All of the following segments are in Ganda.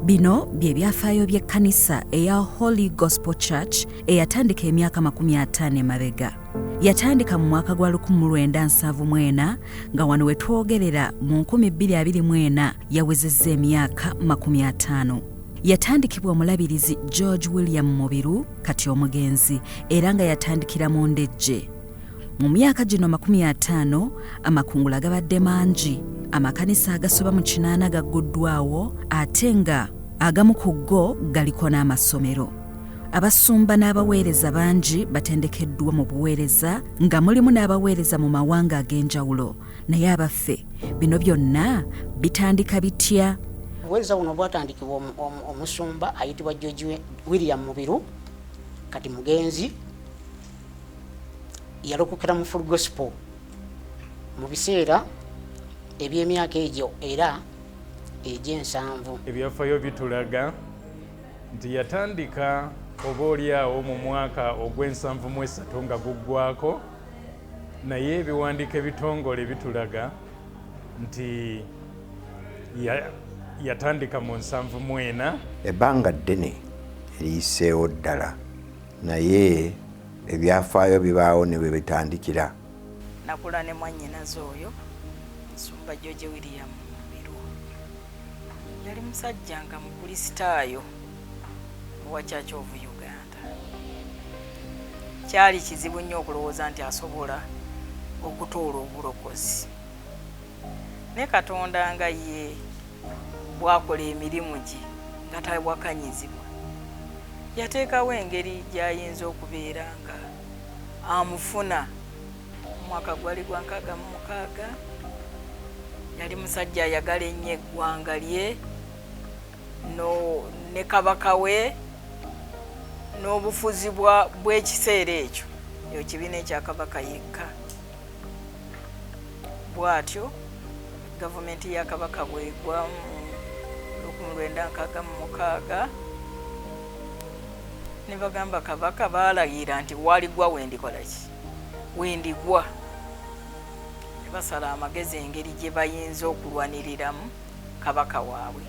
Bino bye byafaayo by'ekkanisa eya Holy Gospel Church eyatandika emyaka 50 emabega. Yatandika mu mwaka gwa 1974 nga wano we twogerera mu 2024 yawezezza emyaka 50. Yatandikibwa omulabirizi George William Mubiru kati omugenzi era nga yatandikira mu Ndejje. Mu myaka gino 50 amakungula gabadde mangi, amakanisa agasoba mu 8 gagguddwawo ate nga agamu ku go galiko n'amasomero. Abasumba n'abaweereza bangi batendekeddwa mu buweereza nga mulimu n'abaweereza mu mawanga ag'enjawulo. Naye abaffe bino byonna bitandika bitya? Obuweereza buno bwatandikibwa omusumba ayitibwa George William Mubiru kati mugenzi yalokokera mu Full Gospel mu biseera eby'emyaka egyo era egy'ensanvu. Ebyafaayo bitulaga nti yatandika oboolyawo mu mwaka ogw'73 nga guggwako, naye ebiwandiiko ebitongole bitulaga nti yatandika mu 74. Ebbanga ddene eriyiseewo ddala, naye ebyafaayo bibaawo ne bwe bitandikira. Nakula ne mwannyinaze oyo Nsumba George William Mubiru. Yali musajja nga mukulisitaayo wa Church of Uganda. Kyali kizibu nnyo okulowooza nti asobola okutoola obulokozi. Ne Katonda nga ye bwakola emirimu gye nga tabwakanyizibwa, yateekawo engeri gy'ayinza okubeera nga amufuna. Omwaka gwali gwa 66. Yali musajja ayagala ennyo eggwanga lye ne kabaka we n'obufuzi bw'ekiseera ekyo, eyo kibiina ekya kabaka yekka. Bw'atyo gavumenti ya kabaka bwegwa mu 1966 ne bagamba kabaka baalagira nti waligwa wendikola ki, wendigwa. Ne basala amagezi engeri gye bayinza okulwaniriramu kabaka waabwe.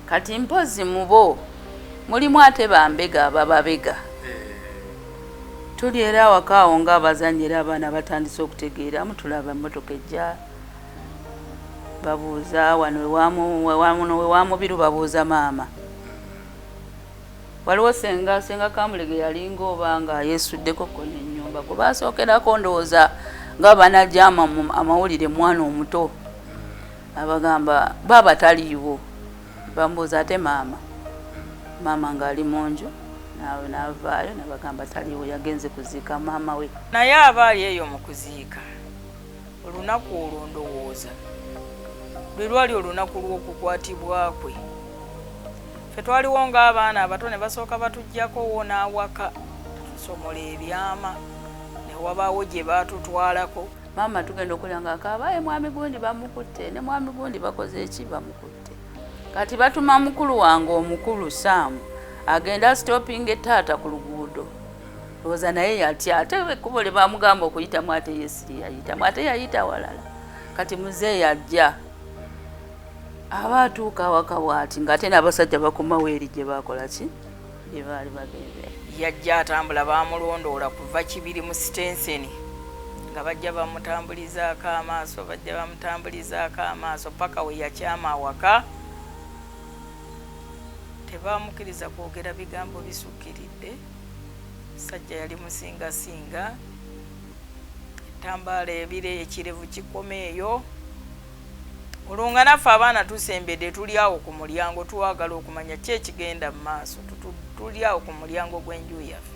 Kati mpozi mubo mulimu ate bambega abababega. Tuli era awakaawo ng'abazannyira abaana batandise okutegeeramu, tulaba emmotoka ejja babuuza wano we Mubiru babuuza maama. Waliwo senga Kamulege yalinga oba nga yeesuddeko konna ennyumba gwe basookerako ndowooza nga banajama amawulire mwana omuto abagamba baba taliiwo. Bambuuza ate maama ng'ali mu nju naawe n'avaayo nabagamba taliiwo, yagenze kuziika maama we. Naye abaali eyo mu kuziika olunaku olwo ndowooza lwe lwali olunaku lw'okukwatibwa kwe. Ffe twaliwo ng'abaana abato ne basooka batuggyako wo n'awaka tusomola ebyama, ne wabaawo gye baatutwalako. Maama tugenda okulya ng'akaaba mwami gundi bamukutte, ne mwami gundi bakoze eki, bamukutte. Kati batuma mukulu wange omukulu Saamu agenda stopping taata ku luguudo. Lowooza naye yatya, ate ekkubo lye bamugamba okuyitamu ate yesiri yayitamu, ate yayita walala. Kati muzeeyi ajja abatuuka awaka bw'ati ng'ate n'abasajja bakomawo eri gye baakola ki, gye baali bagenze. Yajja atambula, baamulondoola kuva Kibiri mu Stenseni nga bajja bamutambulizaako amaaso paka we yakyama awaka. Tebaamukiriza kwogera bigambo bisukkiridde. Sajja yali musingasinga, ettambaala ebire ekirevu kikomeeyo. Olwo naffe abaana tusembedde tuli awo ku mulyango tuwagala okumanya ki ekigenda mu maaso. Tuli awo ku mulyango gw'enju yaffe.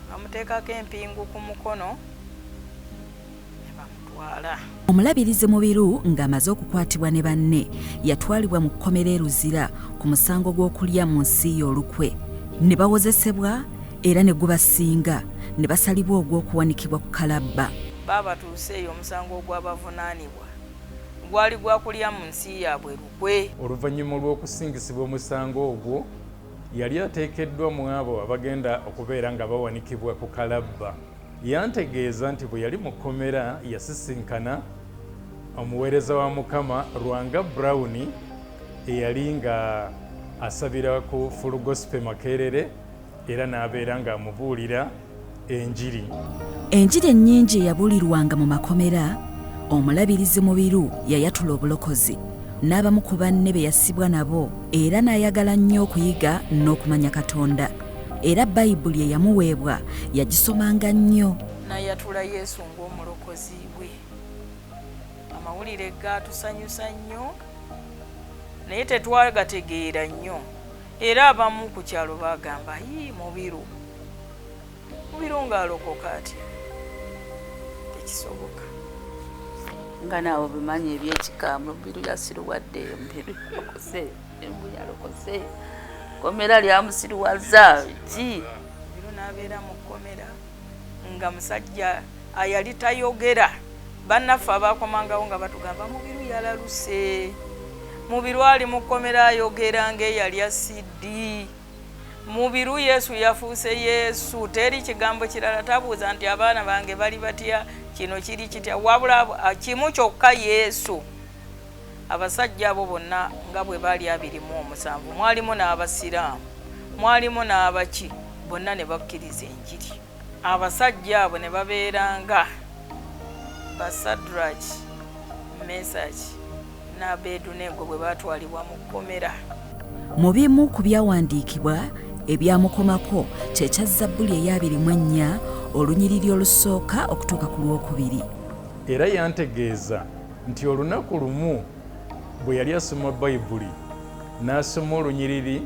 Bamuteekako empingu ku mukono ne bamutwala. Omulabirizi Mubiru ng'amaze okukwatibwa ne banne yatwalibwa mu kkomera e Luzira ku musango gw'okulya mu nsi y'olukwe. Ne bawozesebwa era ne gubasinga ne basalibwa ogw'okuwanikibwa ku kalabba. Baabatuuse eyo omusango ogw'abavunaanibwa gwali gwa kulya mu nsi yaabwe lukwe. Oluvannyuma lw'okusingisibwa omusango ogwo yali ateekeddwa mu abo abagenda okubeera nga bawanikibwa ku kalabba. Yantegeeza nti bwe yali mu kkomera yasisinkana omuweereza wa Mukama Lwanga Brown eyali nga asabira ku Full Gospel Makerere era n'abeera ng'amubuulira enjiri. Enjiri ennyingi eyabuulirwanga mu makomera, omulabirizi Mubiru yayatula obulokozi n'abamu ku banne be yasibwa nabo, era n'ayagala nnyo okuyiga n'okumanya Katonda. Era Bayibuli eyamuweebwa yagisomanga nnyo. N'ayatula Yesu ng'omulokozi we. Amawulire gaatusanyusa nnyo naye tetwagategeera nnyo, era abamu ku kyalo baagamba Mubiru ng'alokoka atya. Tekisoboka. Nga naawe bimanyi ebyekikaamu, Mubiru yasiruwadde, Mubiru yalokose, komera lyamusiriwaza ki. Mubiru n'abeera mu kkomera nga musajja ayali tayogera. Bannaffe abaakomangawo nga batugamba Mubiru yalaluse. Mubiru ali mu kkomera ayogera ng'eyali asidi. Mubiru Yesu yafuuse Yesu, teri kigambo kirala tabuuza nti abaana bange bali batya, kino kiri kitya, wabula kimu kyokka Yesu. Abasajja abo bonna nga bwe baali 27, mwalimu n'abasiraamu, mwalimu n'abaki, bonna ne bakkiriza enjiri. Abasajja abo ne babeeranga Basadraki, Mesaki n'Abedunego bwe baatwalibwa mu kkomera. Mu bimu ku byawandiikibwa ebyamukomako kye kya Zabbuli eya 24 olunyiriri olusooka okutuuka ku lwokubiri. Era yantegeeza nti olunaku lumu bwe yali asoma Bayibuli n'asoma olunyiriri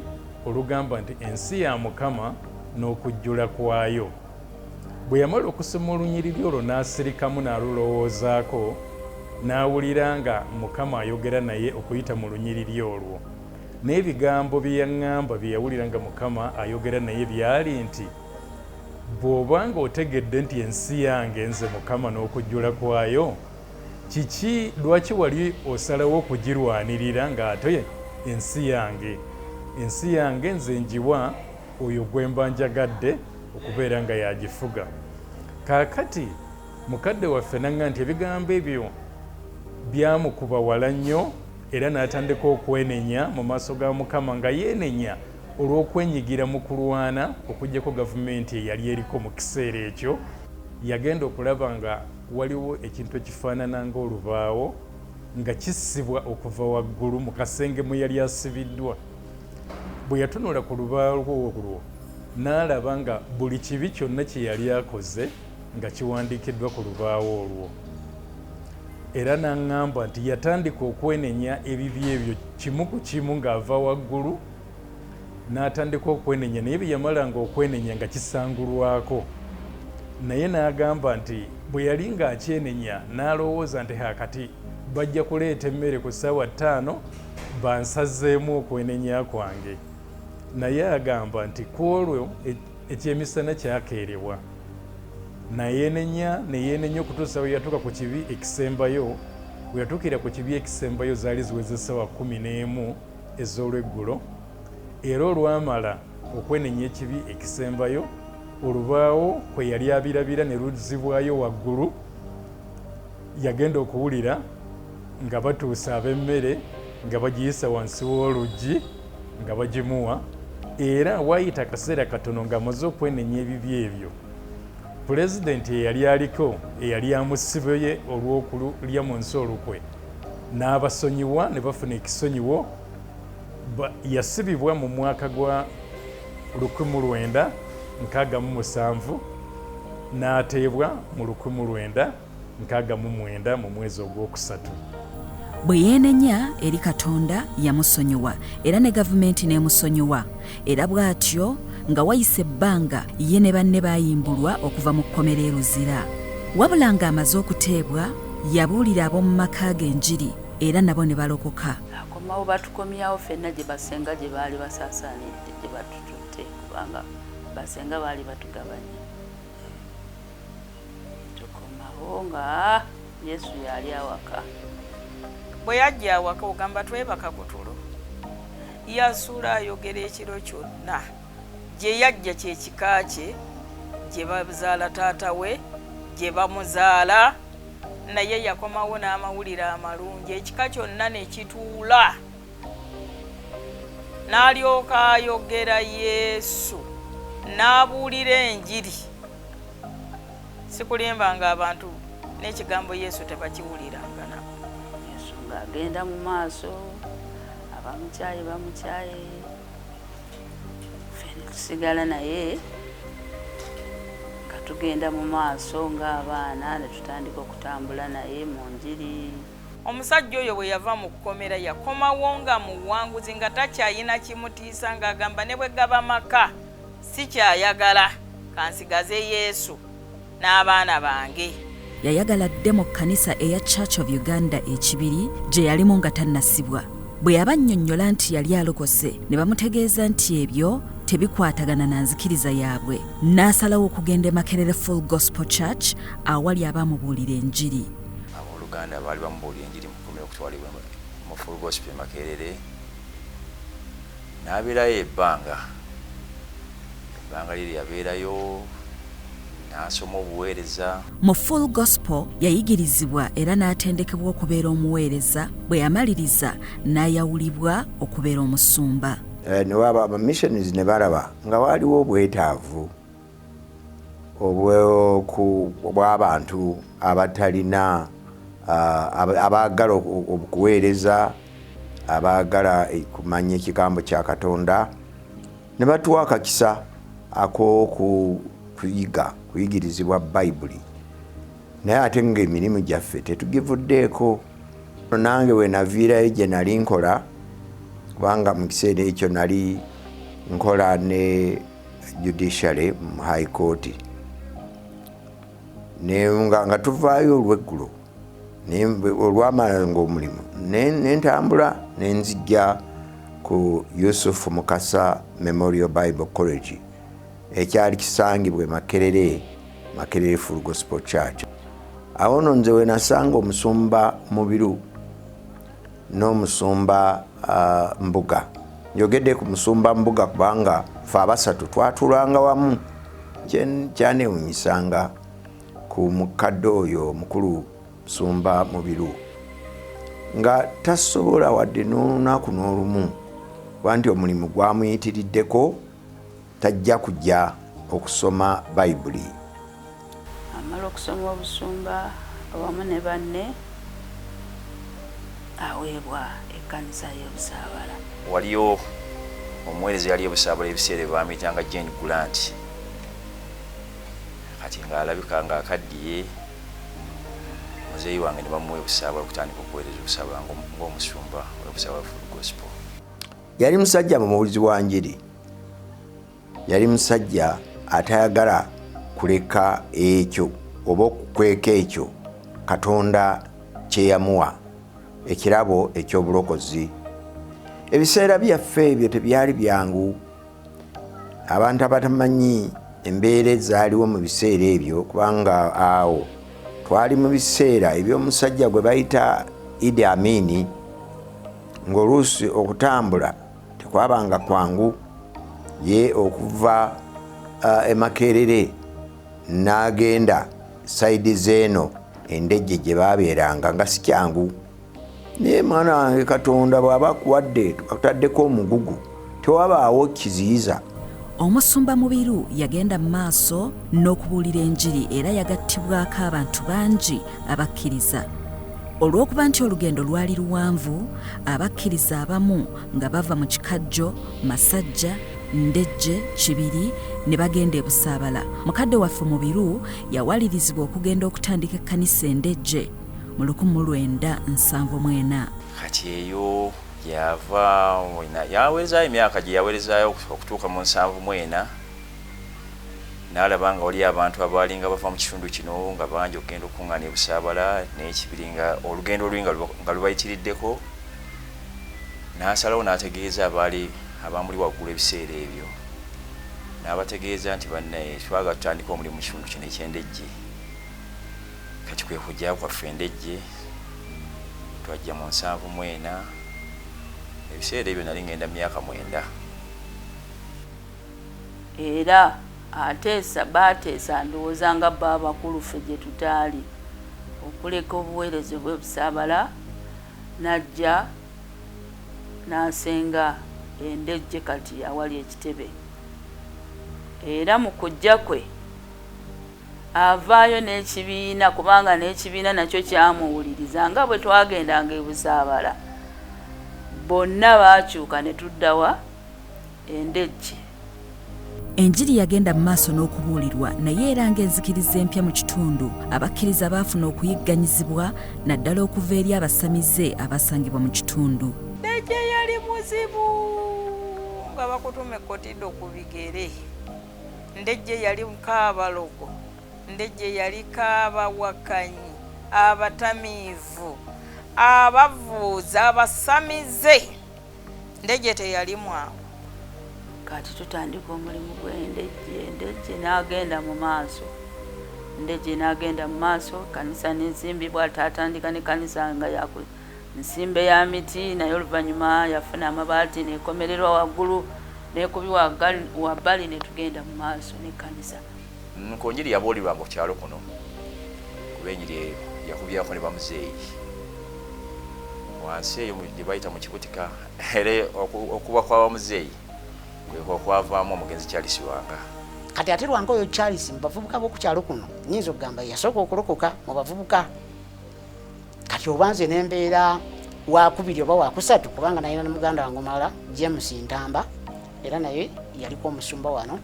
olugamba nti ensi ya Mukama n'okujjula kwayo. Bwe yamala okusoma olunyiriri olwo n'asirikamu n'alulowoozaako, n'awulira nga Mukama ayogera naye okuyita mu lunyiriri olwo. N'ebigambo bye yaŋŋamba bye yawulira nga Mukama ayogera naye byali nti, bw'oba nga otegedde nti ensi yange nze Mukama n'okujjula kwayo, kiki lwaki wali osalawo okugirwanirira ng'ate ensi yange nze njiwa oyo gwe mba njagadde okubeera nga yagifuga. Kaakati mukadde waffe naŋŋa nti ebigambo ebyo byamukuba wala nnyo, era n'atandika okwenenya mu maaso ga Mukama nga yeenenya olw'okwenyigira mu kulwana okuggyako gavumenti eyali eriko mu kiseera ekyo. Yagenda okulaba nga waliwo ekintu ekifaanana ng'olubaawo nga kisibwa okuva waggulu mu kasenge mwe yali asibiddwa. Bwe yatunula ku lubaawo olwo n'alaba nga buli kibi kyonna kye yali akoze nga kiwandiikiddwa ku lubaawo olwo. Era n'aŋŋamba nti yatandika okwenenya ebibi ebyo kimu ku kimu ng'ava waggulu, n'atandika okwenenya naye bye yamalanga okwenenya nga kisangulwako. Naye n'agamba nti bwe yali ng'akyenenya n'alowooza nti hakati bajja kuleeta emmere ku ssaawa 5 bansazeemu okwenenya kwange. Naye agamba nti ku olwo ekyemisana kyakeerebwa. Neyeenenya okutuusa we yatuuka ku kibi ekisembayo. Bwe yatuukira ku kibi ekisembayo zaali ziweze essaawa 11 ez'olweggulo. Era olwamala okwenenya ekibi ekisembayo, olubaawo kwe yali abirabira ne luzibwayo waggulu, yagenda okuwulira nga batuusa ab'emmere nga bagiyisa wansi w'oluggi nga bagimuwa. Era waayita akaseera katono ng'amaze okwenenya ebibi ebyo, pulezidenti eyali aliko eyali amusibye olw'okulya mu nsi olukwe n'abasonyiwa ne bafuna ekisonyiwo. Yasibibwa mu mwaka gwa 1967 n'ateebwa mu 1969 mu mwezi ogwokusatu. Bwe yeenenya eri Katonda yamusonyiwa, era ne gavumenti n'emusonyiwa. Era bw'atyo nga wayise ebbanga ye ne banne baayimbulwa okuva mu kkomera e Luzira. Wabula ng'amaze okuteebwa yabuulira ab'omu maka ge enjiri, era nabo ne balokoka. Akomawo batukomyawo ffenna gye basenga gye baali basaasaanidde gye batututte, kubanga basenga baali batugabanya. Tukomawo nga Yesu yali awaka. Bwe yajja awaka ogamba twebaka ku tulo. Yasuula ayogera ekiro kyonna. Gye yajja kyekika kye, gye bazaala taata we, gye bamuzaala, naye yakomawo n'amawulire amalungi. Ekika kyonna ne kituula n'alyoka ayogera Yesu n'abuulira enjiri. Sikulimba ng'abantu n'ekigambo Yesu tebakiwuliranga nabo. Yesu ng'agenda mu maaso, abamukyaye bamukyaye, ffe ne tusigala naye nga tugenda mu maaso ng'abaana ne tutandika okutambula naye mu njiri. Omusajja oyo bwe yava mu kkomera yakomawo nga muwanguzi nga takyayina kimutiisa ng'agamba ne bwe gaba maka sikyayagala kansigaze Yesu n'abaana bange. Yayagala dde mu kkanisa eya Church of Uganda ekibiri gye yalimu nga tannasibwa. Bwe yabannyonnyola nti yali alokose ne bamutegeeza nti ebyo tebikwatagana na nzikiriza yaabwe, n'asalawo okugenda e Makerere Full Gospel Church awali abamubuulira enjiri. Abooluganda baali bamubuulira enjiri mu kkomera okutwalibwa mu Full Gospel e Makerere. N'abeerayo ebbanga liri yabeerayo n'asoma obuweereza. Mu Full Gospel yayigirizibwa era n'atendekebwa okubeera omuweereza. Bwe yamaliriza n'ayawulibwa okubeera omusumba. Newaba abamissionaries ne balaba nga waaliwo obwetaavu obw'abantu abatalina abaagala okuweereza, abaagala kumanya ekigambo kya Katonda, ne batuwa akakisa kuyigirizibwa Bayibuli. Naye ate ng'emirimu gyaffe tetugivuddeeko. Nange we naviirayo gye nali nkola, kubanga mu kiseera ekyo nali nkola ne judiciary mu High Court, nga tuvaayo olweggulo olwamala ng'omulimu nentambula nenzijja ku Yusuf Mukasa Memorial Bible College ekyali kisangibwa Makerere Full Gospel Church. Awo nno nze we nasanga omusumba Mubiru n'omusumba Mbuga. Njogedde ku musumba Mbuga kubanga ffe abasatu twatulanga wamu. Kyanewunyisanga ku mukadde oyo omukulu musumba Mubiru nga tasobola wadde n'olunaku n'olumu wanti omulimu gwamuyitiriddeko tajja kujja okusoma Bayibuli. Amala okusoma obusumba awamu ne banne aweebwa ekkanisa y'obusaabala. Waliyo omuweereza yali obusaabala ebiseera bamuyitanga Jane Grant, kati ng'alabika ng'akaddiye. Muzeeyi wange ne bamuwa obusaabala okutandika okuweereza obusaabala ng'omusumba w'obusaabala Full Gospel. Yali musajja mubuulizi wa njiri, yali musajja atayagala kuleka ekyo oba okukweka ekyo Katonda kye yamuwa, ekirabo eky'obulokozi. Ebiseera byaffe ebyo tebyali byangu. Abantu abatamanyi embeera ezaaliwo mu biseera ebyo, kubanga awo twali mu biseera eby'omusajja gwe bayita Idi Amin, ng'oluusi okutambula tekwabanga kwangu. Ye okuva e Makerere n'agenda saidi zeeno endejje gye baabeeranga nga si kyangu. Naye mwana wange Katonda bw'aba akuwadde akutaddeko omugugu tewabaawo kiziyiza. Omusumba Mubiru yagenda mu maaso n'okubuulira enjiri era yagattibwako abantu bangi abakkiriza. Olw'okuba nti olugendo lwali luwanvu, abakkiriza abamu nga bava mu Kikajjo, Masajja, Ndejje, Kibiri ne bagenda e Busaabala. Mukadde waffe Mubiru yawalirizibwa okugenda okutandika ekkanisa Ndejje mu 1974. Kati eyo yava yaweerezaayo emyaka gye yaweerezaayo okutuuka mu 74. N'alaba nga waliyo abantu abaalinga bava mu kitundu kino nga bangi okugenda okukuŋŋaana e Busaabala n'Ekibiri nga olugendo oluli nga lubayitiriddeko. N'asalawo n'ategeeza abamuli waggulu ebiseera ebyo, n'abategeeza nti bannaye twagala tutandika omulimu mu kitundu kino eky'Endejje. Kati kwe kujja kwaffe Endejje twajja mu 74. Ebiseera ebyo nali ngenda myaka 9. Era baateesa ndowooza nga bba abakulu ffe gye tutaali okuleka obuweereza bw'e Busaabala, n'ajja n'asenga endejje kati awali ekitebe era mu kujja kwe avaayo n'ekibiina kubanga n'ekibiina nakyo kyamuwuliriza nga bwe twagendanga ebusaabala bonna baakyuka ne tuddawa endejje. Enjiri yagenda mu maaso n'okubuulirwa naye era ng'enzikiriza empya mu kitundu abakkiriza baafuna okuyigganyizibwa naddala okuva eri abasamize abasangibwa mu kitundu. Ndejje yali muzibu nga bakutume kotido ku bigere. Ndejje yali mkaabalogo. Ndejje yali kaabawakanyi, abatamiivu, abavuuza, abasamize. Ndejje teyalimu awo. Kati tutandika omulimu gw'endejje. Endejje n'agenda mu maaso. Ndejje n'agenda mu maaso, kanisa n'ensimbibwa, tatandika ne kanisa nga yaku nsimbe ya miti, naye oluvannyuma yafuna amabaati n'ekomererwa waggulu n'ekubibwa wabbali ne tugenda mu maaso ne kanisa. Ku njiri yabuulirwanga ku kyalo kuno kuba enjiri eyo yakubyako ne bamuzeeyi wansi eyo gye bayita mu kikutika era okuba kw'abamuzeeyi kweko okwavaamu omugenzi Charles Wanga. Kati ate Lwanga oyo Charles mu bavubuka b'oku kyalo kuno nnyinza okugamba yasooka okulokoka mu bavubuka. Kati oba nze n'embeera wakubiri oba wakusatu kubanga nalina ne muganda wange omulala James Ntamba era naye yaliko omusumba wano.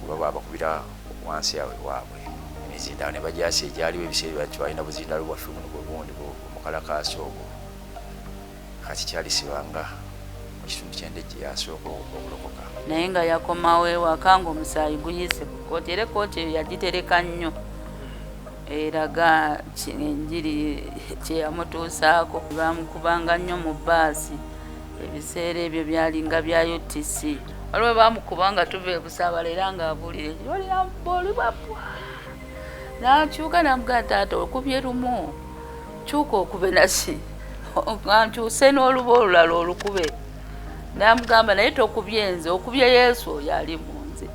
Baba bakubira wansi yawe waabwe emizindalo ne bajasi egyaliwo ebiseera balina buzindalo bwaffe buno bwebundi omukalakaasi ogwo. Kati Charles Wanga mu kitundu ky'endejje yasooka okulokoka naye nga yakomawo ewaka ng'omusaayi guyise ku kooti era kooti eyo yagitereka nnyo eraga enjiri kyeyamutuusaako. Bamukubanga nnyo mu bbaasi ebiseera ebyo byalinga bya UTC. Waliwo bamukubanga tuva ebusaabala era ng'abuulira olibwapwa n'akyuka n'amugaa taata okubye lumu kyuka okube nasi nkyuse n'oluba olulala olukube n'amugamba naye tokubye nze okubye Yesu oyo ali mu nze.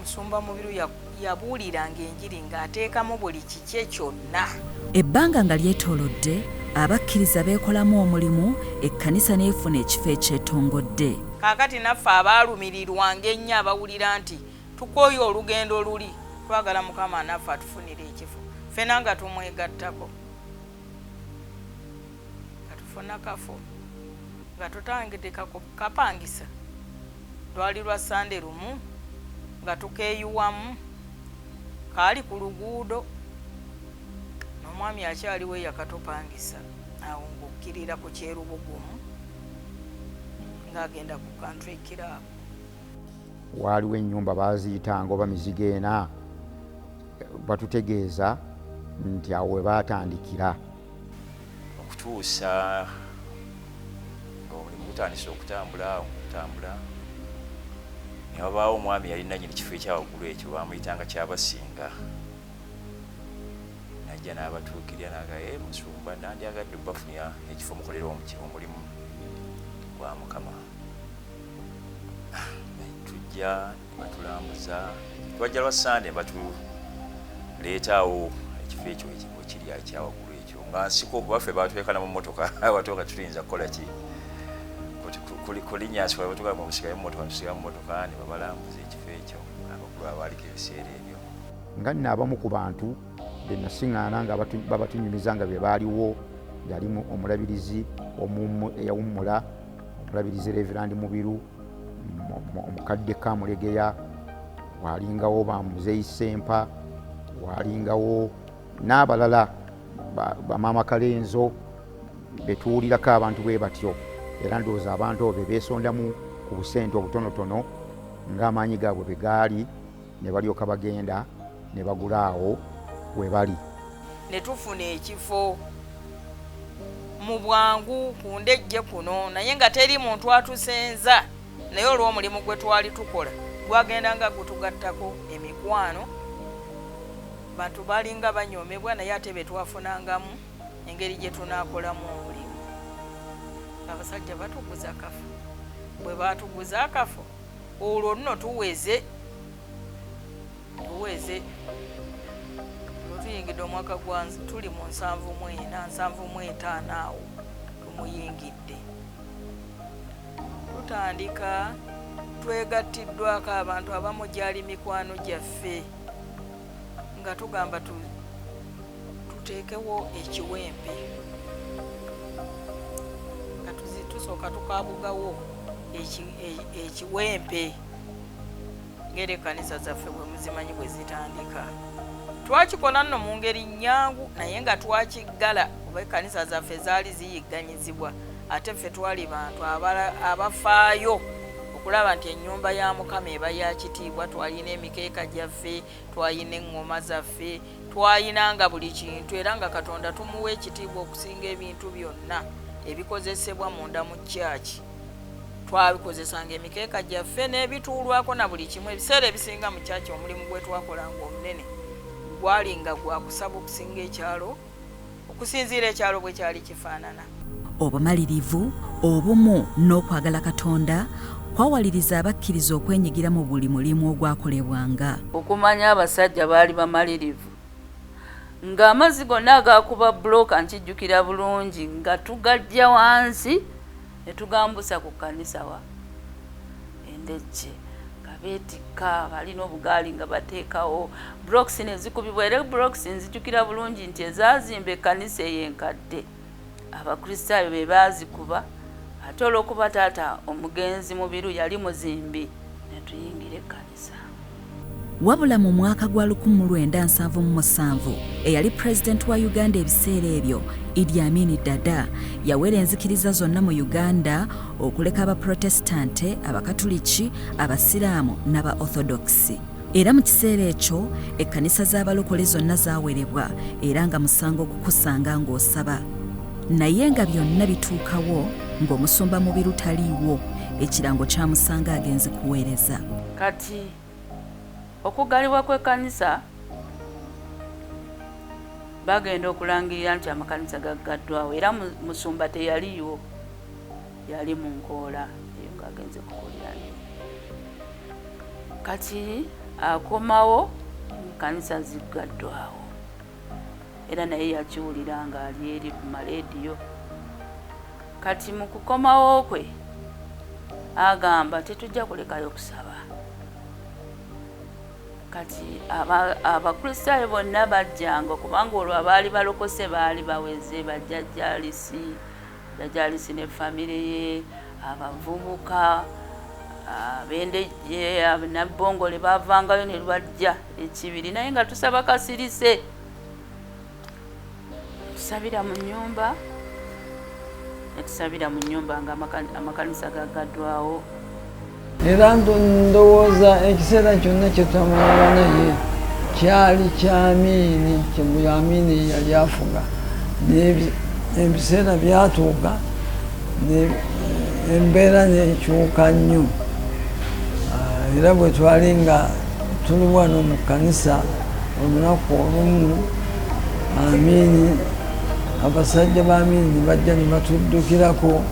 Musumba Mubiru yabuuliranga enjiri ng'ateekamu buli kikye kyonna. Ebbanga nga lyetoolodde abakkiriza beekolamu omulimu ekkanisa n'efuna ekifo ekyetongodde. Kaakati naffe abaalumirirwanga ennyo abawulira nti tukooye olugendo luli twagala Mukama naffe atufunire ekifo ffena nga tumwegattako katufuna kafo nga tutangidde kapangisa lwali lwa Sande lumu nga tukeeyuwamu kaali ku luguudo n'omwami akyaliwo yakatupangisa awo ng'okkirira ku Kyerubugumu ng'agenda ku country club. Waaliwo ennyumba baaziyitanga oba mizigeena batutegeeza nti awo we baatandikira okutuusa ng'omulimu gutandise okutambula ne wabaawo omwami yalina nyini kifo ekyawaggulu ekyo baamuyitanga Kyabasinga najja n'abatuukirira naga musumba nandyagadde bafunira ekifo mukolera omulimu gwa Mukama. Tujja batulambuza twajja lwa Sande batuleetaawo ekifo ekyo ekiri ekyawaggulu ekyo nga nsiko baffe batwekana mu mmotoka watoka tuyinza kukola ki kulinnyasi batuga mu musigaye mmotoka tusiga mu mmotoka ne babalambuza ekifo ekyo abakulu abaaliko ebiseera ebyo. Nga nno abamu ku bantu be nasiŋŋaana nga babatunyumiza nga bye baaliwo yalimu omulabirizi eyawummula omulabirizi Reverand Mubiru omukadde Kamulegeya walingawo bamuzeeyi Sempa walingawo n'abalala bamaama Kalenzo betuwulirako abantu bwe batyo era ndowooza abantu abo beesondamu ku busente obutonotono ng'amaanyi gaabwe bwe gaali ne balyoka bagenda ne bagula awo we bali ne tufuna ekifo mu bwangu ku ndejje kuno naye nga teri muntu atusenza naye olw'omulimu gwe twali tukola gwagendanga gutugattako emikwano bantu balinga banyoomebwa naye ate be twafunangamu engeri gye tunaakolamu omulimu. Abasajja batuguza akafo bwe baatuguza akafo olwo nno tuweze tuyingidde omwaka gwa tuli mu 7-5 awo tumuyingidde tutandika twegattiddwako abantu abamu gyali mikwano gyaffe nga tugamba tuteekewo ekiwempe nga tusooka tukabugawo ekiwempe ngeri ekkanisa zaffe bwe muzimanyi bwe zitandika. Twakikola nno mu ngeri nnyangu naye nga twakiggala kuba ekkanisa zaffe zaali ziyigganyizibwa ate ffe twali bantu abafaayo okulaba nti ennyumba ya Mukama eba ya kitiibwa. Twalina emikeeka gyaffe, twalina eŋŋoma zaffe, twalinanga buli kintu era nga Katonda tumuwa ekitiibwa okusinga ebintu byonna ebikozesebwa munda mu kyaki. Twabikozesanga emikeeka gyaffe n'ebituulwako na buli kimu. Ebiseera ebisinga mu kyaki omulimu gwe twakolanga omunene gwali nga gwa kusaba okusinga ekyalo, okusinziira ekyalo bwe kyali kifaanana. Obumalirivu, obumu n'okwagala Katonda kwawaliriza abakkiriza okwenyigira mu buli mulimu ogwakolebwanga. Okumanya abasajja baali bamalirivu ng'amazzi gonna agakuba buloka nkijjukira bulungi nga tugajja wansi ne tugambusa ku kkanisa wa Endejje nga beetikka balina obugaali nga bateekawo blocks ne zikubibwa. Era blocks nzijjukira bulungi nti ezaazimba ekkanisa ey'enkadde abakristaayo be baazikuba ate olw'okuba taata omugenzi mubiru yali muzimbi ne tuyingira ekkanisa. Wabula mu mwaka gwa 1977 eyali pulezidenti wa Uganda ebiseera ebyo Idi Amin Dada yawera enzikiriza zonna mu Uganda okuleka abaprotestante, abakatuliki, abasiraamu n'aba-orthodoxi. Era mu kiseera ekyo ekkanisa z'abalokole zonna zaawerebwa era nga musango okukusanga ng'osaba. Naye nga byonna bituukawo ng'omusumba mubiru taliiwo, ekirango kyamusanga agenze kuweereza. Kati okugalibwa kw'ekkanisa bagenda okulangirira nti amakanisa gaggaddwawo era musumba teyaliyo, yali mu nkoola eyo ng'agenze kukulira. Kati akomawo ekkanisa ziggaddwawo era naye yakiwulira ng'ali eri ku malediyo. Kati mu kukomawo kwe agamba tetujja kulekayo kusaba. Kati abakristaayo bonna bajjanga kubanga olwo abaali balokose baali baweze bajjajjalisi ne famire ye, abavubuka, ab'Endejje, Nabbongole baavangayo ne lwajja ekibiri naye nga tusaba kasirise. Tusabira mu nnyumba nga amakanisa gaggaddwawo. Era ndowooza ekiseera kyonna kye twamala naye kyali kya Amini, Amini yali afuga. Ebiseera byatuuka embeera nekyuka nnyo. Era bwe twali nga tuli wano mu kkanisa olunaku olumu Amini, abasajja ba Amini ne bajja ne batuddukirako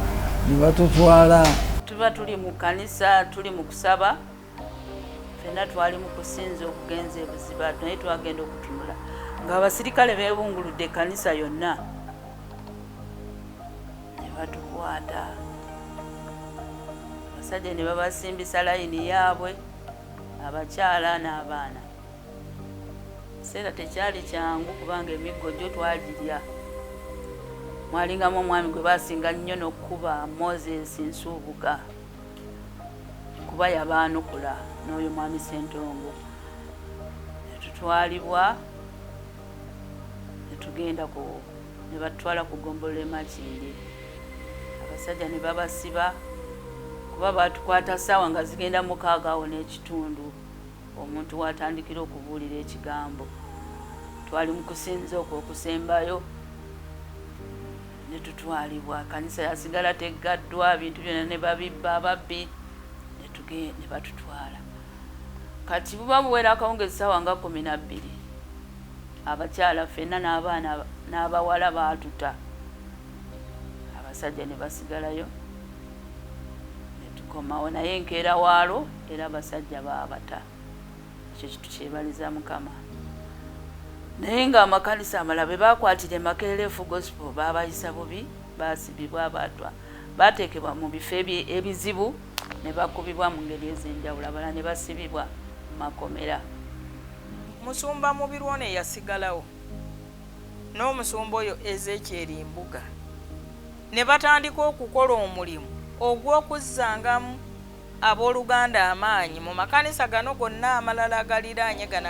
ne batutwala. Tuba tuli mu kkanisa tuli mu kusaba, ffenna twali mu kusinza okugenza ebuziba naye twagenda okutunula ng'abasirikale beebunguludde ekkanisa yonna ne batukwata. Abasajja ne babasimbisa layini yaabwe, abakyala n'abaana. Ekiseera tekyali kyangu kubanga emiggo gyo twagirya. Mwalingamu omwami gwe baasinga nnyo n'okkuba Moses Nsubuga kuba yabaanukula n'oyo mwami Ssentongo. Ne tutwalibwa ne tugenda ne batutwala ku Ggombolola e Makindye. Abasajja ne babasiba kuba baatukwata ssaawa nga zigenda 6 n'ekitundu omuntu watandikira okubuulira ekigambo. Twali mu kusinza okwo okusembayo ne tutwalibwa. Kanisa yasigala teggaddwa, bintu byonna ne babibba ababbi ne batutwala. Kati buba buwera akawungezi ssaawa nga 12 abakyala ffenna n'abaana n'abawala baatuta. Abasajja ne basigalayo ne tukomawo naye enkeera waalo era abasajja baabata. Ekyo kitukyebaliza Mukama. Naye ng'amakanisa amalala be baakwatira Makerere Gospel baabayisa bubi, baasibibwa abaatwa bateekebwa mu bifo ebizibu ne bakubibwa mu ngeri ez'enjawulo, abalala ne basibibwa mu makomera. Musumba Mubiru ono yasigalawo n'omusumba oyo Ezekieri Mbuga ne batandika okukola omulimu ogw'okuzzangamu abooluganda amaanyi mu makanisa gano gonna amalala agaliraanye gano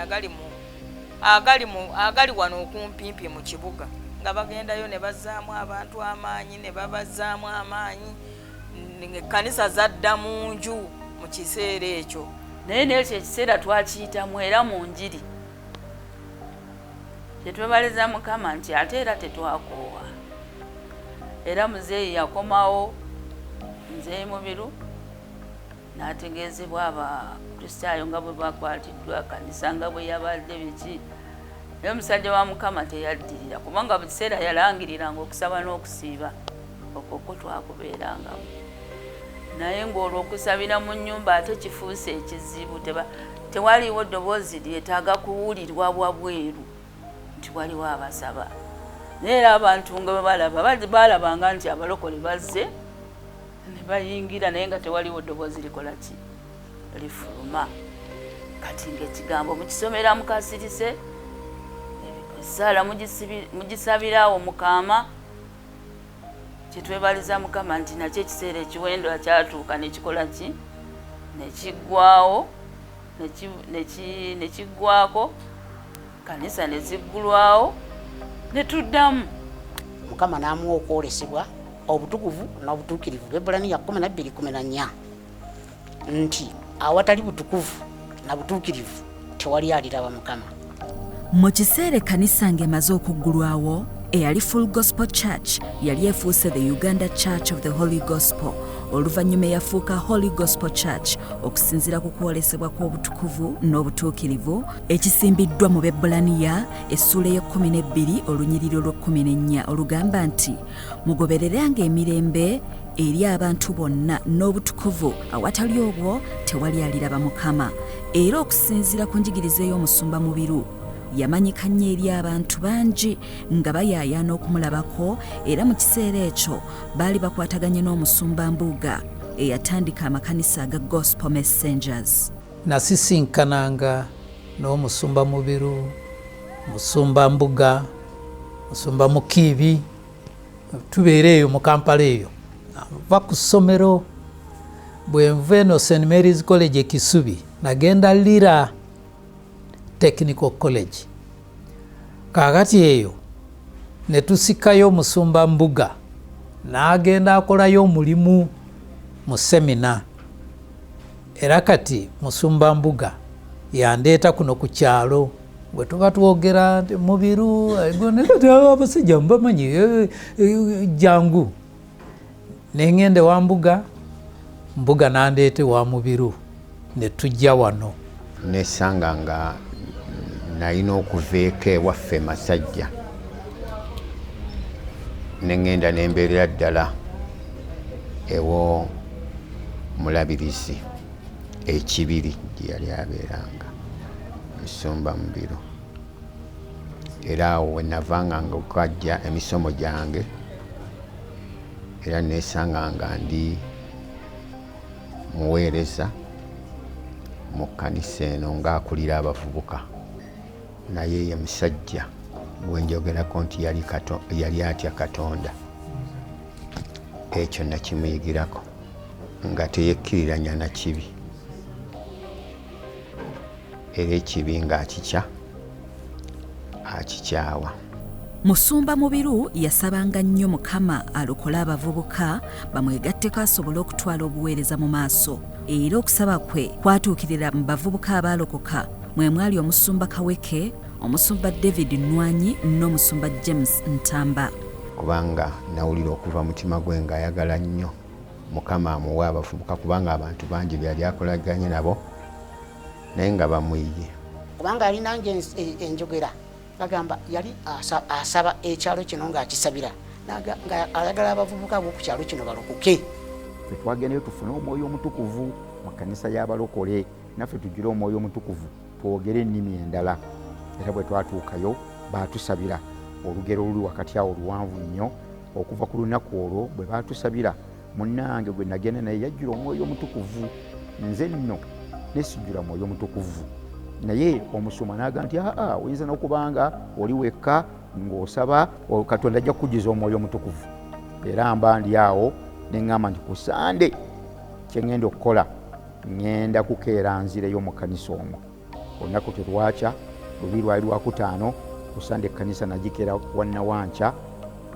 agali wano okumpimpi mu kibuga, nga bagendayo ne bazzaamu abantu amaanyi, ne babazzaamu amaanyi, ekkanisa zadda mu nju mu kiseera ekyo. Naye n'ekyo ekiseera twakiyitamu era mu njiri tetwebaliza Mukama nti ate era tetwakoowa. Era muzeeyi yakomawo, Muzeeyi Mubiru n'ategeezebwa abakristaayo nga bwe bakwatiddwa, kanisa nga bwe yabadde biki. Naye omusajja wa Mukama teyaddirira, kubanga buli kiseera yalangiriranga okusaba n'okusiiba, okwo twakubeerangamu. Naye ng'olwo okusabira mu nnyumba ate kifuuse ekizibu, tewaliwo ddoboozi lyetaaga kuwulirwa wabweru nti waliwo abasaba. Naye era abantu nga bwe balabanga nti abalokole bazze ne bayingira, naye nga tewaliwo ddoboozi likola ki, lifuluma. Kati ng'ekigambo mukisomera mukasirise, esaala mugisabiraawo Mukama. Kyetwebaliza Mukama nti nakyo ekiseera ekiwendwa kyatuuka nekikola ki, nekiggwawo, nekiggwako, kanisa neziggulwawo, netuddamu. Mukama n'amuwa okwolesebwa obutukuvu n'obutuukirivu. Ebbulaniya 12:14 nti awatali butukuvu na butuukirivu tewali aliraba Mukama. Mu kiseera ekkanisa ng'emaze okuggulwawo, eyali Full Gospel Church yali efuuse the Uganda Church of the Holy Gospel, oluvannyuma eyafuuka Holy Gospel Church okusinziira ku kwolesebwa kw'obutukuvu n'obutuukirivu ekisimbiddwa mu Bebbulaniya essuula y'e12 olunyiriri olw'14 olugamba nti mugobereranga emirembe eri abantu bonna n'obutukuvu, awatali obwo tewali aliraba Mukama. Era okusinziira ku njigiriza ey'omusumba Mubiru yamanyika nnyo eri abantu bangi nga bayaayaana okumulabako, era mu kiseera ekyo baali bakwataganye n'omusumba Mbuga eyatandika amakanisa aga Gospel Messengers. Nasisinkananga n'omusumba Mubiru, musumba Mbuga, musumba Mukiibi, tubeera eyo mu Kampala eyo. Va ku ssomero, bwe nva eno St. Mary's College e Kisubi, nagenda Lira Technical College. Kakati eyo ne tusikayo musumba Mbuga n'agenda akolayo omulimu mu semina. Era kati musumba Mbuga yandeeta kuno ku kyalo, bwe tuba twogera nti Mubiru abasajja mbamanyi jangu, nengende wa Mbuga, Mbuga nandeete wa Mubiru, ne tujja wano. Nesanga nga nalina okuveeko ewaffe Masajja, nengenda nembeerera ddala ewo Mulabirizi ekibiri gye yali abeeranga musumba Mubiru. Era awo wenavanga nga okajja emisomo gyange, era nesanga nga ndi muweereza mu kkanisa eno ng'akulira abavubuka. Naye ye musajja gwenjogerako nti yali atya Katonda. Ekyo nakimuyigirako nga teyekkiriranya na kibi, era ekibi ng'akikyawa. Musumba Mubiru yasabanga nnyo Mukama alokole abavubuka bamwegatteko asobole okutwala obuweereza mu maaso. Era okusaba kwe kwatuukirira mu bavubuka abaalokoka mwe mwali omusumba Kaweke, omusumba David Nwanyi n'omusumba James Ntamba. Kubanga nawulira okuva mutima gwe ng'ayagala nnyo Mukama amuwe abavubuka, kubanga abantu bangi byali akolaganye nabo naye nga bamuyiye. Kubanga alinange enjogera bagamba yali asaba ekyalo kino ng'akisabira nga ayagala abavubuka b'oku kyalo kino balokoke. Ffe twagendeyo tufune omwoyo omutukuvu mu kkanisa y'abalokole, naffe tujjire omwoyo omutukuvu twogere ennimi endala. Era bwe twatuukayo baatusabira olugero oluli wakati awo luwanvu nnyo. Okuva ku lunaku olwo bwe baatusabira munnange gwe nagenda naye yajjula omwoyo omutukuvu, nze nno nesijjula mwoyo omutukuvu. Naye omusuma n'aga nti oyinza n'okubanga oli wekka ng'osaba Katonda ajja kukujjuza omwoyo omutukuvu. Era mba ndi awo ne ŋŋamba nti ku Sande kye ŋŋenda okukola, ŋŋenda kukeera nzireyo mu kkanisa omwo. Olunaku terwakya, luli lwali Lwakutaano, ku Sande ekkanisa nagikeera wannawanca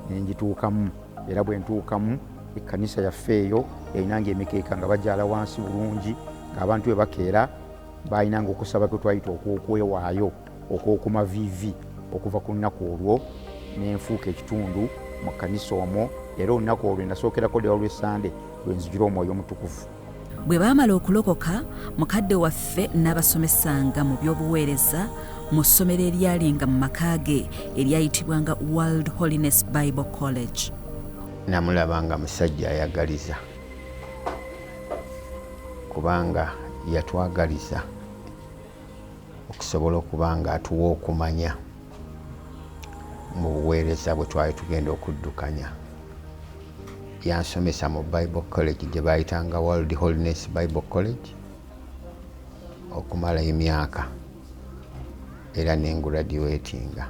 ne ngituukamu. Era bwe ntuukamu ekkanisa yaffe eyo erinanga emikeeka nga bajala wansi bulungi, ng'abantu bwe bakeera balinanga okusaba kwe twayita okw'okwewaayo okw'okumaviivi okuva ku lunaku olwo ne nfuuka ekitundu mu kkanisa omwo. Era olunaku olwo nasookerako ddala olw'Essande lwe nzijula omwoyo omutukuvu. Bwe baamala okulokoka, mukadde waffe n'abasomesanga mu by'obuweereza mu ssomero eryalinga mu maka ge eryayitibwanga World Holiness Bible College. Namulabanga musajja ayagaliza, kubanga yatwagaliza okusobola okubanga atuwa okumanya mu buweereza bwe twali tugenda okuddukanya. Yansomesa mu Bible College gye bayitanga World Holiness Bible College okumala emyaka, era nenguraduatinga.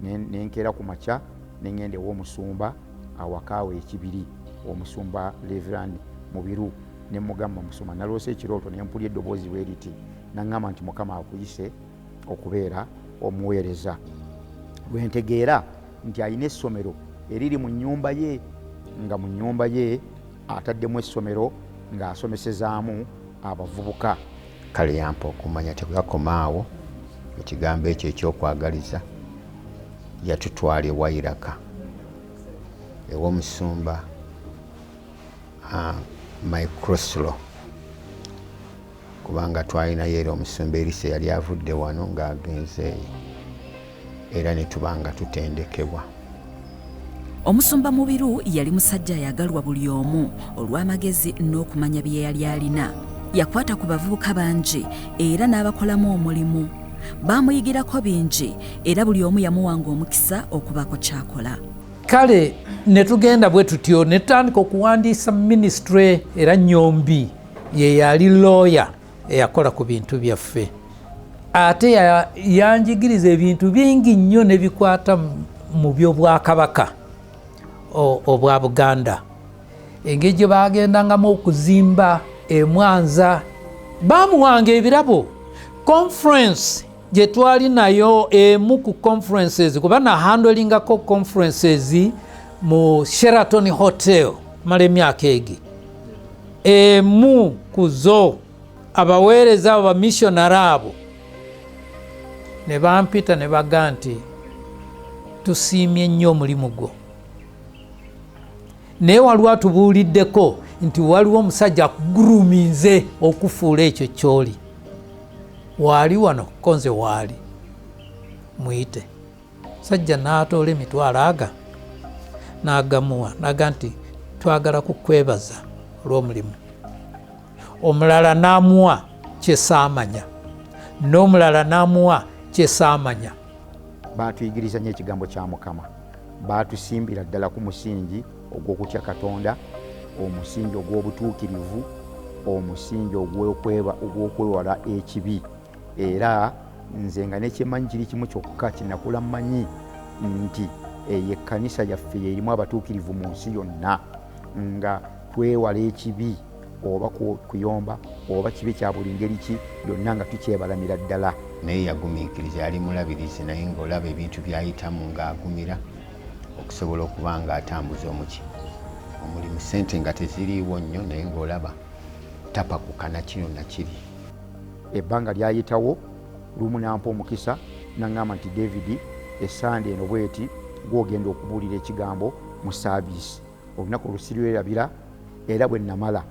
Nenkeera ku makya nengenda ew'omusumba awakaawe ekibiri, omusumba Reverend Mubiru, ne mugamba Musumba naloose ekirooto ne mpulya eddoboozi bwe liti, naŋŋamba nti Mukama akuyise okubeera omuweereza. Lwe ntegeera nti alina essomero eriri mu nnyumba ye, nga mu nnyumba ye ataddemu essomero ng'asomesezaamu abavubuka. Kale yampa okumanya tekuyakomaawo, ekigambo ekyo ekyokwagaliza yatutwala e Wairaka ew'omusumba Microslo, kubanga twalinayo era omusumba Erisa yali avudde wano ng'agenzeeyo, era ne tubanga tutendekebwa. Omusumba Mubiru yali musajja ayagalwa buli omu olw'amagezi n'okumanya bye yali alina. Yakwata ku bavubuka bangi era n'abakolamu omulimu. Baamuyigirako bingi era buli omu yamuwanga omukisa okubaako kyakola. Kale ne tugenda bwe tutyo ne tutandika okuwandiisa ministry, era Nyombi ye yali lawyer eyakola ku bintu byaffe. Ate yanjigiriza ebintu bingi nnyo ne bikwata mu by'obwakabaka obwa Buganda. Engeri gye baagendangamu okuzimba e Mwanza, baamuwanga ebirabo. Conference gye twali nayo emu ku conferences, kuba na handlingako conferences mu Sheraton Hotel mala emyaka egi. Emu kuzo abaweereza abo bamissionary abo ne bampita ne baga nti tusiimye nnyo omulimu gwo, naye waliwo atubuuliddeko nti waliwo omusajja akuguruminze okufuula ekyo kyoli. Waali wano konze waali muyite. Sajja n'atoola emitwalo aga n'agamuwa, naga nti twagala kukwebaza olw'omulimu. Omulala n'amuwa kye saamanya, n'omulala n'amuwa kye saamanya. Baatuyigiriza nnyo ekigambo kya Mukama, baatusimbira ddala ku musingi ogw'okutya Katonda, omusingi ogw'obutuukirivu, omusingi ogw'okwewala ekibi. Era nze nga nekyemanyi kiri kimu kyokka kinakula mmanyi nti eyo ekkanisa yaffe erimu abatuukirivu mu nsi yonna, nga twewala ekibi oba kuyomba oba kibi kya buli ngeri ki, byonna nga tukyebalamira ddala. Naye yagumiikiriza, yali mulabirizi, naye ng'olaba ebintu byayitamu ng'agumira okusobola okuba ng'atambuza omulimu. Ssente nga teziriiwo nnyo, naye ng'olaba tapakuka na kino na kiri. Ebbanga lyayitawo, lumu nampa omukisa naŋŋamba nti David, essande eno bweti gw'ogenda okubuulira ekigambo mu saabiisi. Olunaku olusirwerabira, era bwe namala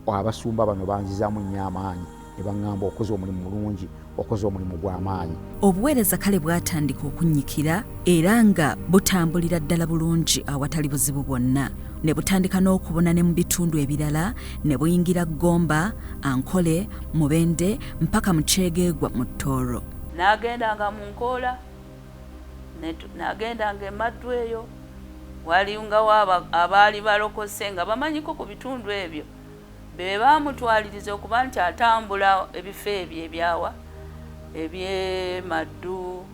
abasumba bano banzizaamu nnyo amaanyi ne baŋŋamba okoze omulimu mulungi, okoze omulimu gw'amaanyi. Obuweereza kale bwatandika okunnyikira era nga butambulira ddala bulungi awatali buzibu bwonna. Ne butandika n'okubona ne mu bitundu ebirala, ne buyingira Gomba, Ankole, Mubende mpaka mu Kyegeegwa mu Tooro. N'agendanga mu Nkoola, n'agendanga e Maddu eyo, walingawo abaali balokose nga bamanyiko ku bitundu ebyo be bamutwaliriza okuba nti atambula ebifo ebyo ebyawa ebyemaddu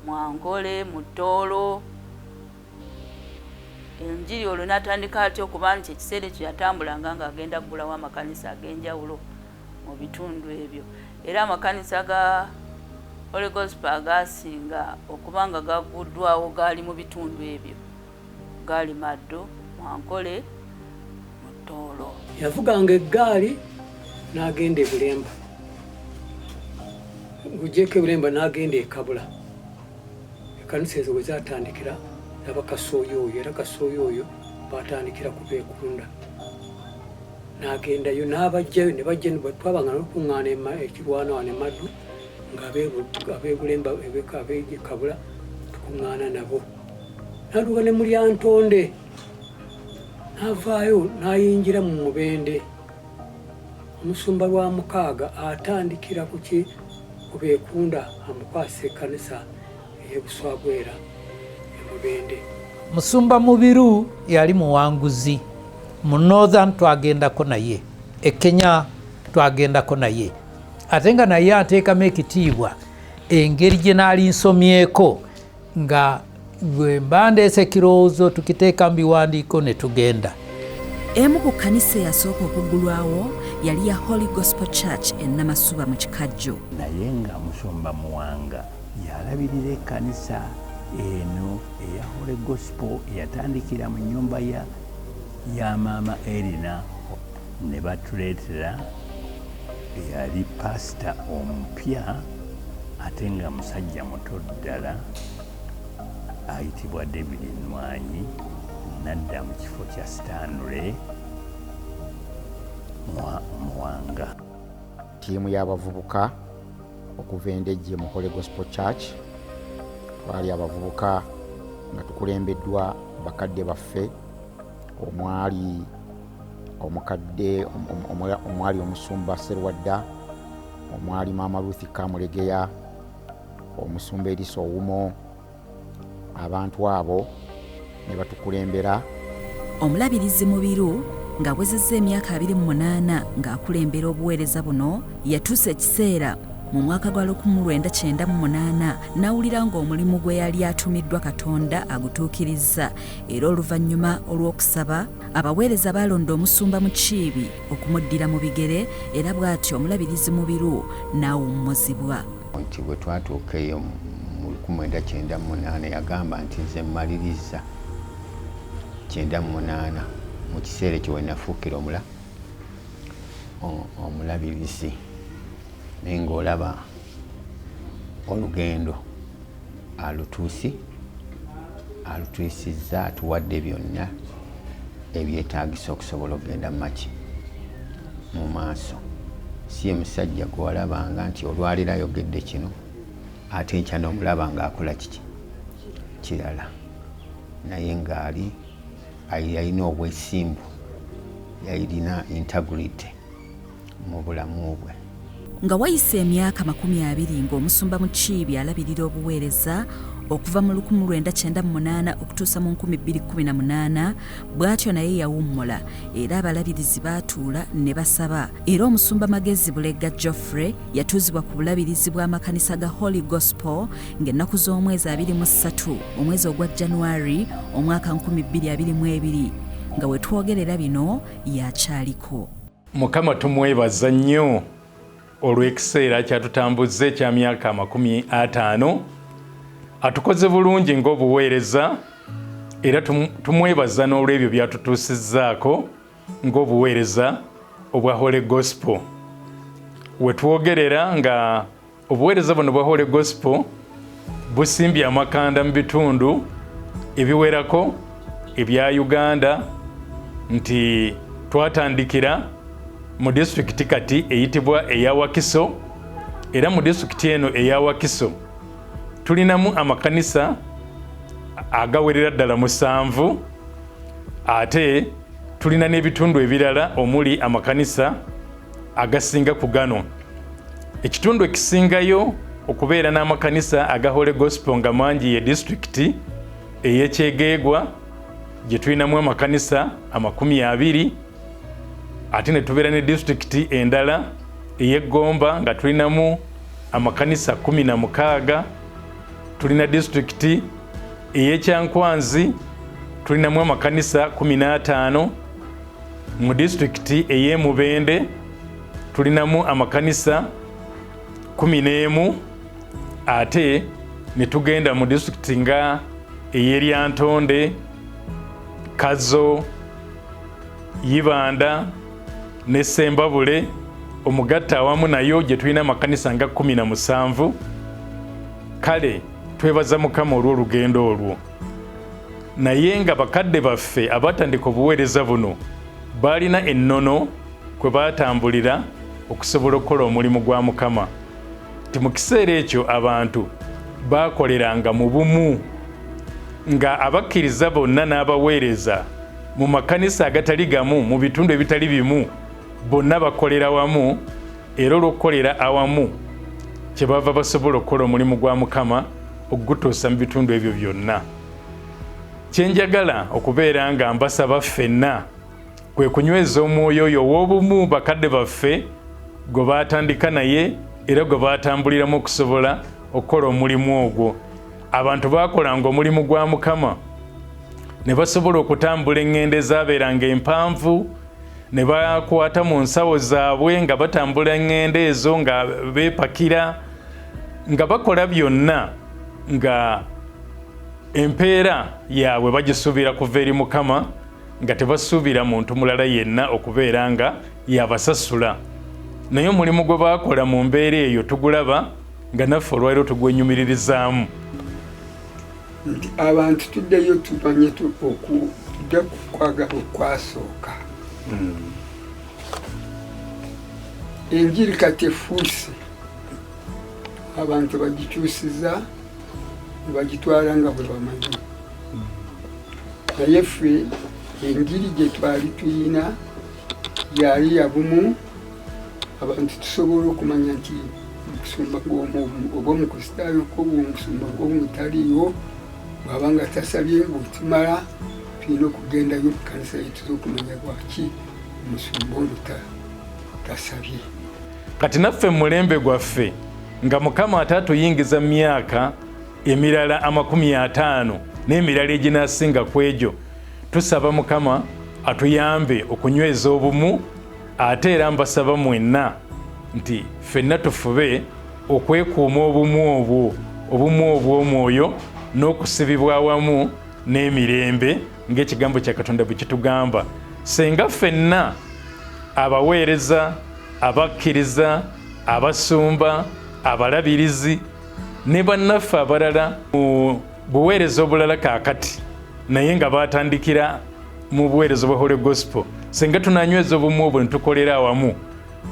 Mwankole Mutoolo enjiri olwo natandika ati okuba nti ekiseera ekyo yatambulanga ng'agenda kugulawo amakanisa ag'enjawulo mu bitundu ebyo era amakanisa ga Holy Gospel agasinga okuba nga gaguddwawo gaali mu bitundu ebyo gaali Maddo Mwankole Mutoolo. Yavuganga eggaali n'agenda e Bulemba ng'ogyeko e Bulemba n'agenda e Kabula ekanisa ezo we zaatandikira n'abakasooyo oyo era kasooyo oyo baatandikira ku Beekunda n'agendayo n'abajjayo ne bajja twabanga n'olukuŋŋaana ekirwana wano e Maddu ng'abeebulemba ab'e Kabula tukuŋŋaana nabo n'aduka ne Mulyantonde n'avaayo n'ayingira mu Mubende omusumba lwa mukaaga atandikira ku ki ku Beekunda amukwasa ekkanisa ey'Ebuswagwera e Mubende. Musumba Mubiru yali muwanguzi mu Northern twagendako naye e Kenya twagendako naye ate nga naye ateekamu ekitiibwa engeri gye naali nsomyeko nga bwe mba ndeese ekirowoozo tukiteeka mu biwandiiko ne tugenda. Emu ku kkanisa eyasooka okuggulwawo yali ya Holy Gospel Church e Namasuba mu Kikajjo. Naye nga Musumba Muwanga yalabirira ekkanisa eno eya Holy Gospel eyatandikira mu nnyumba ya Maama Erina ne batuleetera yali pasita omupya ate nga musajja muto ddala ayitibwa David Nwanyi nadda mu kifo kya Stanley Muwanga. Ttiimu y'abavubuka okuva Endejje mu Holy Gospel Church twali abavubuka nga tukulembeddwa bakadde baffe omwali omukadde omwali omusumba Serwadda, omwali Maama Ruth Kamulegeya, omusumba Erisa Owumo. Abantu abo ne batukulembera. Omulabirizi Mubiru ng'awezezza emyaka 28 ng'akulembera obuweereza buno yatuusa ekiseera mu mwaka gwa 1998 n'awulira ng'omulimu gwe yali atumiddwa Katonda agutuukirizza era oluvannyuma olw'okusaba abaweereza baalonda omusumba Mukiibi okumuddira mu bigere era bw'atyo omulabirizi Mubiru n'awummuzibwa. Nti bwe twatuuka eyo mu 1998 yagamba nti nze mmaliriza 98 mu kiseera ekyo we nafuukira omulabirizi naye ng'olaba olugendo alutuusizza atuwadde byonna ebyetaagisa okusobola okugenda mu maaso. Si ye musajja gwe walabanga nti olwaliro ayogedde kino ate enkya n'omulaba ng'akola kiki kirala, naye ng'ali yalina obwesimbu, yalina integrity mu bulamu bwe. Nga wayise emyaka 20 ng'omusumba Mukiibi alabirira obuweereza okuva mu 1998 okutuusa mu 2018 bw'atyo naye yawummula era abalabirizi baatuula ne basaba era omusumba Magezi Bulega Geoffrey yatuuzibwa ku bulabirizi bw'amakanisa ga Holy Gospel ng'ennaku z'omwezi 23 omwezi ogwa January omwaka 2022 nga we twogerera bino yakyaliko. Mukama tumwebaza nnyo olw'ekiseera kyatutambuze ekya myaka 50 atukoze bulungi ng'obuweereza era tumwebaza n'olw'ebyo byatutuusizzaako ng'obuweereza obwa Holy Gospel. We twogerera nga obuweereza buno bwa Holy Gospel busimbye amakanda mu bitundu ebiwerako ebya Uganda nti twatandikira mu disitulikiti kati eyitibwa eya Wakiso era mu disitulikiti eno eya Wakiso tulinamu amakanisa agawerera ddala 7 ate tulina n'ebitundu ebirala omuli amakanisa agasinga ku gano. Ekitundu ekisingayo okubeera n'amakanisa aga Holy Gospel nga mangi ye disitulikiti ey'Ekyegeegwa gye tulinamu amakanisa 20, ate ne tubeera ne disitulikiti endala ey'Eggomba nga tulinamu amakanisa 16, tulina disitulikiti ey'Ekyankwanzi tulinamu amakanisa 15, mu disitulikiti ey'Emubende tulinamu amakanisa 11, ate ne tugenda mu disitulikiti nga ey'Eryantonde, Kazo, Yibanda ne Sembabule, Omugatta awamu nayo gye tulina amakanisa nga 17. Kale twebaza Mukama olw'olugendo olwo. Naye nga bakadde baffe abatandika obuweereza buno baalina ennono kwe baatambulira okusobola okukola omulimu gwa Mukama. Ti mu kiseera ekyo abantu baakoleranga mu bumu, nga abakkiriza bonna n'abaweereza mu makanisa agatali gamu, mu bitundu ebitali bimu, bonna bakolera wamu, era olw'okukolera awamu kyebava basobola okukola omulimu gwa Mukama okugutuusa mu bitundu ebyo byonna. Kyenjagala okubeera nga mbasaba ffenna kwe kunyweza omwoyo oyo ow'obumu bakadde baffe gwe baatandika naye era gwe baatambuliramu okusobola okukola omulimu ogwo. Abantu baakolanga omulimu gwa Mukama ne basobola okutambula eŋŋendo ezaabeeranga empanvu, ne bakwata mu nsawo zaabwe nga batambula eŋŋendo ezo nga beepakira, nga bakola byonna nga empeera yaabwe bagisuubira kuva eri Mukama, nga tebasuubira muntu mulala yenna okubeera nga yabasasula. Naye omulimu gwe baakola mu mbeera eyo tugulaba nga naffe olwaliro tugwenyumiririzaamu. Nti abantu tuddeyo tumanye tujja kukwagala okwasooka. Enjiri kati efuuse, abantu bagikyusiza ne bagitwala nga bwe bamanyi. Naye ffe enjiri gye twali tuyina yali ya bumu, abantu tusobola okumanya nti omusumba oba omukristaayo ko omusumba gw'omutaliiwo bw'aba nga tasabye ng'otumala tulina okugendayo mu kkanisa yetu z'okumanya lwaki omusumba ono tasabye. Kati naffe mu mulembe gwaffe nga Mukama ate atuyingiza mu myaka emirala 50 n'emirala eginaasinga ku egyo, tusaba Mukama atuyambe okunyweza obumu, ate era mbasaba mwenna nti ffenna tufube okwekuuma obumu obwo, obumu obw'omwoyo n'okusibibwa awamu n'emirembe ng'ekigambo kya Katonda bwe kitugamba. Senga ffenna abaweereza, abakkiriza, abasumba, abalabirizi ne bannaffe abalala mu buweereza obulala kaakati naye nga baatandikira mu buweereza bwa Holy Gospel, senga tunanyweza obumu obwo ne tukolera awamu,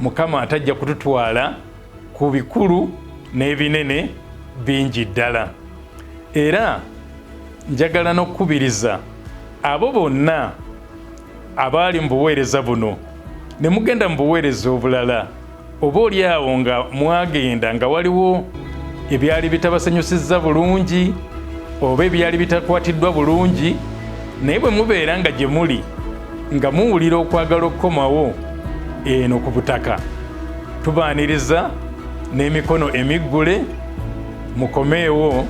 Mukama atajja kututwala ku bikulu n'ebinene bingi ddala. Era njagala n'okukubiriza abo bonna abaali mu buweereza buno ne mugenda mu buweereza obulala, oba oli awo nga mwagenda nga waliwo ebyali bitabasanyusizza bulungi oba ebyali bitakwatiddwa bulungi, naye bwe mubeera nga gye muli nga muwulira okwagala okukomawo eno ku butaka, tubaaniriza n'emikono emiggule, mukomeewo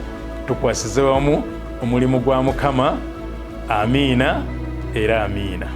tukwasize wamu omulimu gwa Mukama. Amiina era amiina.